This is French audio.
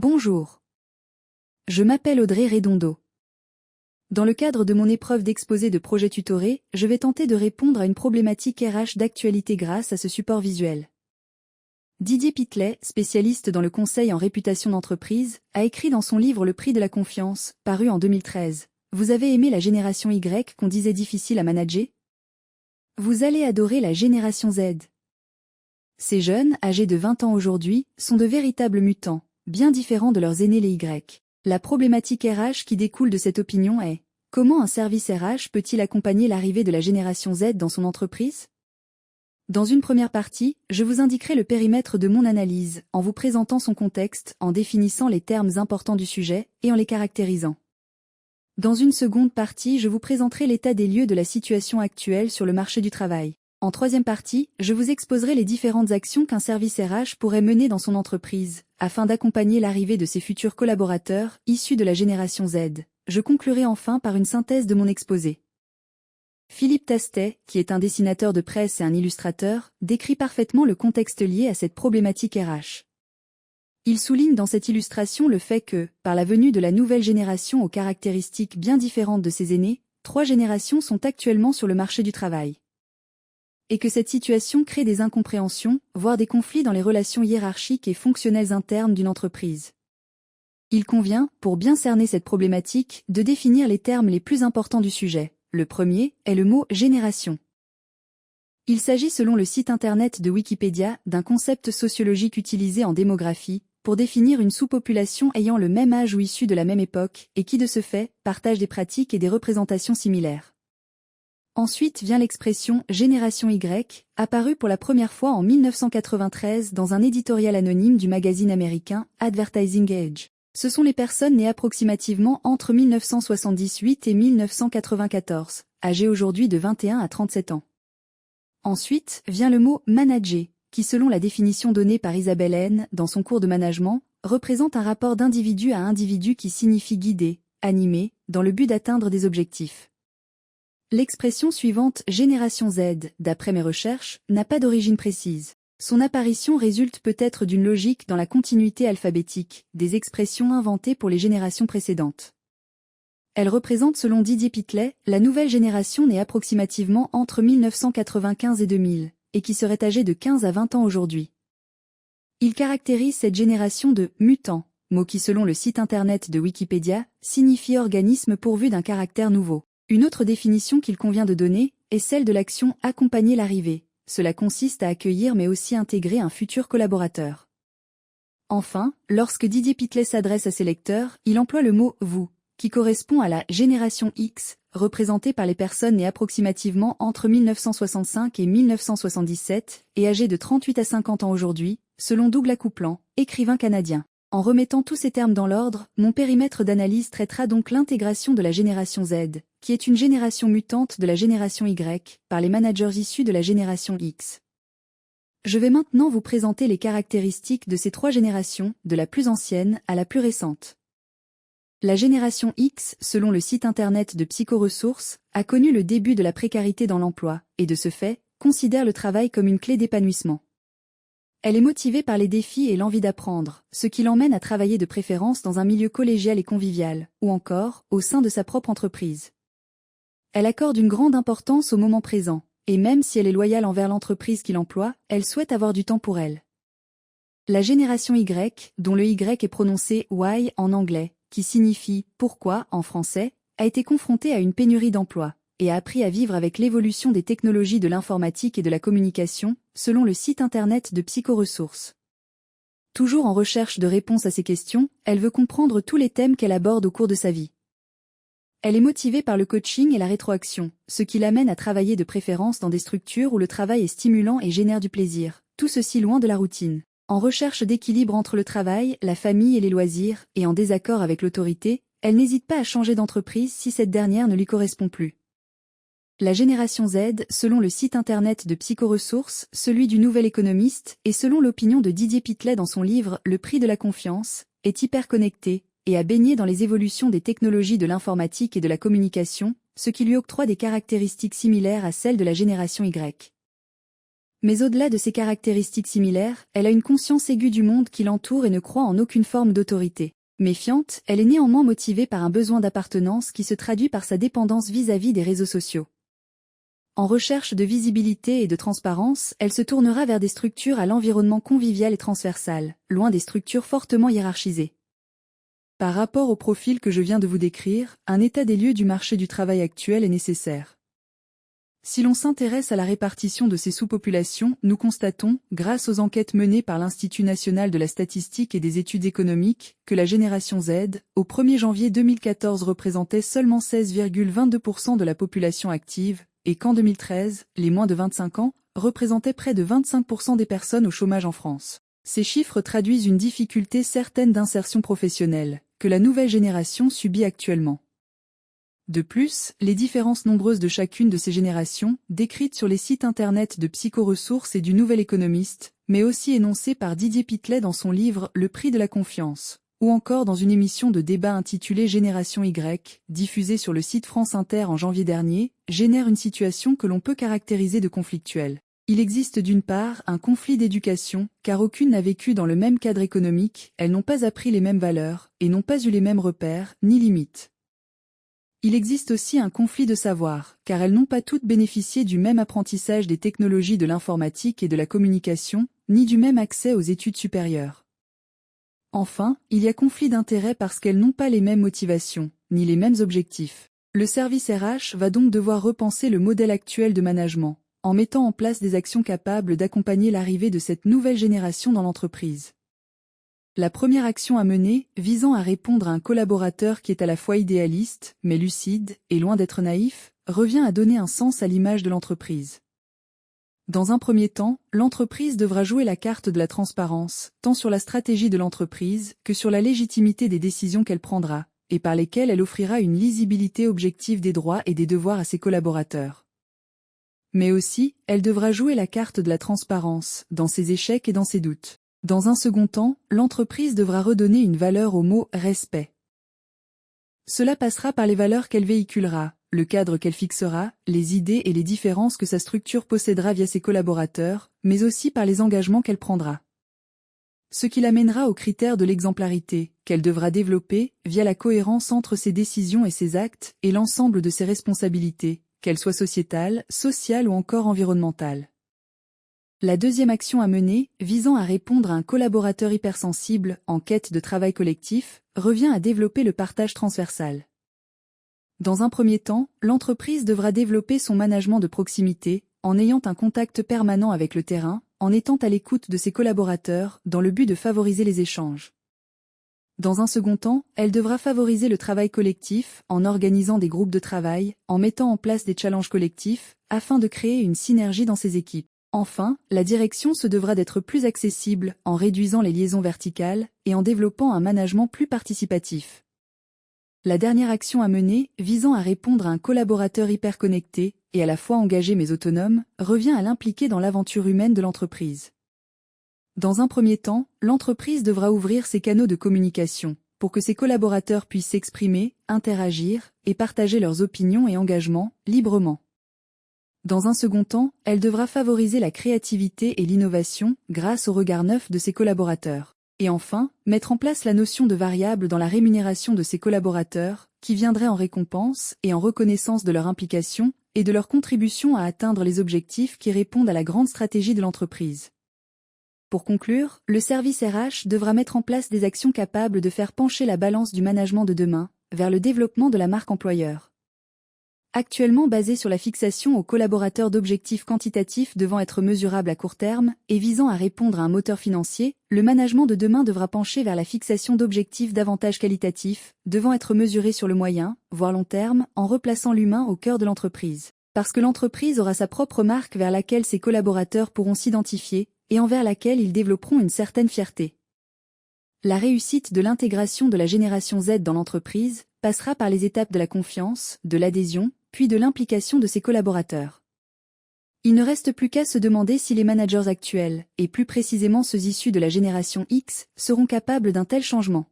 Bonjour. Je m'appelle Audrey Redondo. Dans le cadre de mon épreuve d'exposé de projet tutoré, je vais tenter de répondre à une problématique RH d'actualité grâce à ce support visuel. Didier Pitlet, spécialiste dans le conseil en réputation d'entreprise, a écrit dans son livre Le prix de la confiance, paru en 2013. Vous avez aimé la génération Y qu'on disait difficile à manager? Vous allez adorer la génération Z. Ces jeunes, âgés de 20 ans aujourd'hui, sont de véritables mutants, bien différents de leurs aînés les Y. La problématique RH qui découle de cette opinion est: comment un service RH peut-il accompagner l'arrivée de la génération Z dans son entreprise? Dans une première partie, je vous indiquerai le périmètre de mon analyse, en vous présentant son contexte, en définissant les termes importants du sujet, et en les caractérisant. Dans une seconde partie, je vous présenterai l'état des lieux de la situation actuelle sur le marché du travail. En troisième partie, je vous exposerai les différentes actions qu'un service RH pourrait mener dans son entreprise, afin d'accompagner l'arrivée de ses futurs collaborateurs, issus de la génération Z. Je conclurai enfin par une synthèse de mon exposé. Philippe Tastet, qui est un dessinateur de presse et un illustrateur, décrit parfaitement le contexte lié à cette problématique RH. Il souligne dans cette illustration le fait que, par la venue de la nouvelle génération aux caractéristiques bien différentes de ses aînés, 3 générations sont actuellement sur le marché du travail. Et que cette situation crée des incompréhensions, voire des conflits dans les relations hiérarchiques et fonctionnelles internes d'une entreprise. Il convient, pour bien cerner cette problématique, de définir les termes les plus importants du sujet. Le premier est le mot « génération ». Il s'agit selon le site internet de Wikipédia d'un concept sociologique utilisé en démographie pour définir une sous-population ayant le même âge ou issue de la même époque et qui de ce fait partage des pratiques et des représentations similaires. Ensuite vient l'expression « génération Y », apparue pour la première fois en 1993 dans un éditorial anonyme du magazine américain Advertising Age. Ce sont les personnes nées approximativement entre 1978 et 1994, âgées aujourd'hui de 21 à 37 ans. Ensuite vient le mot « manager », qui selon la définition donnée par Isabelle Haine dans son cours de management, représente un rapport d'individu à individu qui signifie guider, animer, dans le but d'atteindre des objectifs. L'expression suivante « génération Z », d'après mes recherches, n'a pas d'origine précise. Son apparition résulte peut-être d'une logique dans la continuité alphabétique, des expressions inventées pour les générations précédentes. Elle représente selon Didier Pitlet, la nouvelle génération née approximativement entre 1995 et 2000, et qui serait âgée de 15 à 20 ans aujourd'hui. Il caractérise cette génération de « mutants », mot qui selon le site internet de Wikipédia, signifie organisme pourvu d'un caractère nouveau. Une autre définition qu'il convient de donner est celle de l'action « accompagner l'arrivée ». Cela consiste à accueillir mais aussi intégrer un futur collaborateur. Enfin, lorsque Didier Pitlet s'adresse à ses lecteurs, il emploie le mot « vous », qui correspond à la « génération X », représentée par les personnes nées approximativement entre 1965 et 1977, et âgées de 38 à 50 ans aujourd'hui, selon Douglas Coupland, écrivain canadien. En remettant tous ces termes dans l'ordre, mon périmètre d'analyse traitera donc l'intégration de la génération Z, qui est une génération mutante de la génération Y, par les managers issus de la génération X. Je vais maintenant vous présenter les caractéristiques de ces 3 générations, de la plus ancienne à la plus récente. La génération X, selon le site internet de Psychoressources, a connu le début de la précarité dans l'emploi, et de ce fait, considère le travail comme une clé d'épanouissement. Elle est motivée par les défis et l'envie d'apprendre, ce qui l'emmène à travailler de préférence dans un milieu collégial et convivial, ou encore, au sein de sa propre entreprise. Elle accorde une grande importance au moment présent, et même si elle est loyale envers l'entreprise qui l'emploie, elle souhaite avoir du temps pour elle. La génération Y, dont le Y est prononcé « why » en anglais, qui signifie « pourquoi » en français, a été confrontée à une pénurie d'emploi, et a appris à vivre avec l'évolution des technologies de l'informatique et de la communication, selon le site internet de Psychoressources. Toujours en recherche de réponses à ces questions, elle veut comprendre tous les thèmes qu'elle aborde au cours de sa vie. Elle est motivée par le coaching et la rétroaction, ce qui l'amène à travailler de préférence dans des structures où le travail est stimulant et génère du plaisir, tout ceci loin de la routine. En recherche d'équilibre entre le travail, la famille et les loisirs, et en désaccord avec l'autorité, elle n'hésite pas à changer d'entreprise si cette dernière ne lui correspond plus. La génération Z, selon le site internet de Psychoressources, celui du Nouvel Économiste, et selon l'opinion de Didier Pitlet dans son livre « Le prix de la confiance », est hyper connectée, et a baigné dans les évolutions des technologies de l'informatique et de la communication, ce qui lui octroie des caractéristiques similaires à celles de la génération Y. Mais au-delà de ces caractéristiques similaires, elle a une conscience aiguë du monde qui l'entoure et ne croit en aucune forme d'autorité. Méfiante, elle est néanmoins motivée par un besoin d'appartenance qui se traduit par sa dépendance vis-à-vis des réseaux sociaux. En recherche de visibilité et de transparence, elle se tournera vers des structures à l'environnement convivial et transversal, loin des structures fortement hiérarchisées. Par rapport au profil que je viens de vous décrire, un état des lieux du marché du travail actuel est nécessaire. Si l'on s'intéresse à la répartition de ces sous-populations, nous constatons, grâce aux enquêtes menées par l'Institut national de la statistique et des études économiques, que la génération Z, au 1er janvier 2014 représentait seulement 16,22% de la population active, et qu'en 2013, les moins de 25 ans, représentaient près de 25% des personnes au chômage en France. Ces chiffres traduisent une difficulté certaine d'insertion professionnelle, que la nouvelle génération subit actuellement. De plus, les différences nombreuses de chacune de ces générations, décrites sur les sites internet de Psychoressources et du Nouvel Économiste, mais aussi énoncées par Didier Pitlet dans son livre Le prix de la confiance, ou encore dans une émission de débat intitulée Génération Y, diffusée sur le site France Inter en janvier dernier, génèrent une situation que l'on peut caractériser de conflictuelle. Il existe d'une part un conflit d'éducation, car aucune n'a vécu dans le même cadre économique, elles n'ont pas appris les mêmes valeurs, et n'ont pas eu les mêmes repères, ni limites. Il existe aussi un conflit de savoir, car elles n'ont pas toutes bénéficié du même apprentissage des technologies de l'informatique et de la communication, ni du même accès aux études supérieures. Enfin, il y a conflit d'intérêts parce qu'elles n'ont pas les mêmes motivations, ni les mêmes objectifs. Le service RH va donc devoir repenser le modèle actuel de management, en mettant en place des actions capables d'accompagner l'arrivée de cette nouvelle génération dans l'entreprise. La première action à mener, visant à répondre à un collaborateur qui est à la fois idéaliste, mais lucide, et loin d'être naïf, revient à donner un sens à l'image de l'entreprise. Dans un premier temps, l'entreprise devra jouer la carte de la transparence, tant sur la stratégie de l'entreprise que sur la légitimité des décisions qu'elle prendra, et par lesquelles elle offrira une lisibilité objective des droits et des devoirs à ses collaborateurs. Mais aussi, elle devra jouer la carte de la transparence, dans ses échecs et dans ses doutes. Dans un second temps, l'entreprise devra redonner une valeur au mot « respect ». Cela passera par les valeurs qu'elle véhiculera, le cadre qu'elle fixera, les idées et les différences que sa structure possédera via ses collaborateurs, mais aussi par les engagements qu'elle prendra. Ce qui l'amènera au critère de l'exemplarité, qu'elle devra développer, via la cohérence entre ses décisions et ses actes, et l'ensemble de ses responsabilités, qu'elles soient sociétales, sociales ou encore environnementales. La deuxième action à mener, visant à répondre à un collaborateur hypersensible, en quête de travail collectif, revient à développer le partage transversal. Dans un premier temps, l'entreprise devra développer son management de proximité, en ayant un contact permanent avec le terrain, en étant à l'écoute de ses collaborateurs, dans le but de favoriser les échanges. Dans un second temps, elle devra favoriser le travail collectif, en organisant des groupes de travail, en mettant en place des challenges collectifs, afin de créer une synergie dans ses équipes. Enfin, la direction se devra d'être plus accessible, en réduisant les liaisons verticales, et en développant un management plus participatif. La dernière action à mener, visant à répondre à un collaborateur hyperconnecté, et à la fois engagé mais autonome, revient à l'impliquer dans l'aventure humaine de l'entreprise. Dans un premier temps, l'entreprise devra ouvrir ses canaux de communication, pour que ses collaborateurs puissent s'exprimer, interagir, et partager leurs opinions et engagements, librement. Dans un second temps, elle devra favoriser la créativité et l'innovation, grâce au regard neuf de ses collaborateurs. Et enfin, mettre en place la notion de variable dans la rémunération de ses collaborateurs, qui viendrait en récompense et en reconnaissance de leur implication, et de leur contribution à atteindre les objectifs qui répondent à la grande stratégie de l'entreprise. Pour conclure, le service RH devra mettre en place des actions capables de faire pencher la balance du management de demain, vers le développement de la marque employeur. Actuellement basé sur la fixation aux collaborateurs d'objectifs quantitatifs devant être mesurables à court terme, et visant à répondre à un moteur financier, le management de demain devra pencher vers la fixation d'objectifs davantage qualitatifs, devant être mesurés sur le moyen, voire long terme, en replaçant l'humain au cœur de l'entreprise. Parce que l'entreprise aura sa propre marque vers laquelle ses collaborateurs pourront s'identifier, et envers laquelle ils développeront une certaine fierté. La réussite de l'intégration de la génération Z dans l'entreprise passera par les étapes de la confiance, de l'adhésion, puis de l'implication de ses collaborateurs. Il ne reste plus qu'à se demander si les managers actuels, et plus précisément ceux issus de la génération X, seront capables d'un tel changement.